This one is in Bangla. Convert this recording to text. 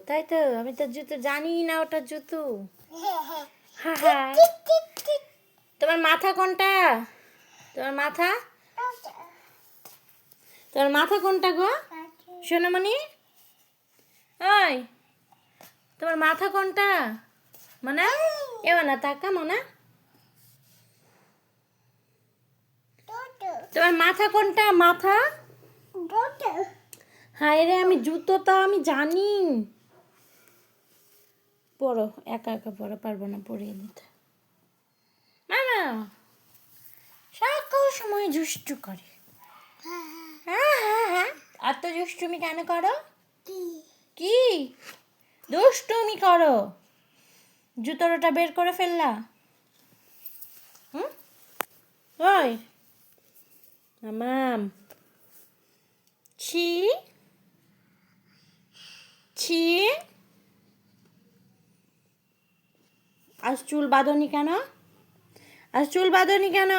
তাই তো, আমি তো জুতো জানি না ওটা জুতো। হ্যাঁ হ্যাঁ। তোমার মাথা কোনটা? তোমার মাথা তোমার মাথা কোনটা গো সোনামণি? ওই তোমার মাথা কোনটা? মানে এবার না তাকা মনে, তোমার মাথা কোনটা? মাথা হায় রে, আমি জুতো তো আমি জানি। পড়ো, একা একা পড়া পারবো না, পড়িয়ে দিতে। মামা সকল সময় দুষ্টু করে। হ্যাঁ হ্যাঁ হ্যাঁ, আর তো দুষ্টুমি কেন করো? কি দুষ্টুমি করো? জুতোর ওটা বের করে ফেললা? হুম, ওই মামাম, ছি ছি, আজ চুল বাঁধনি কেন? আজ চুল বাঁধনি কেন?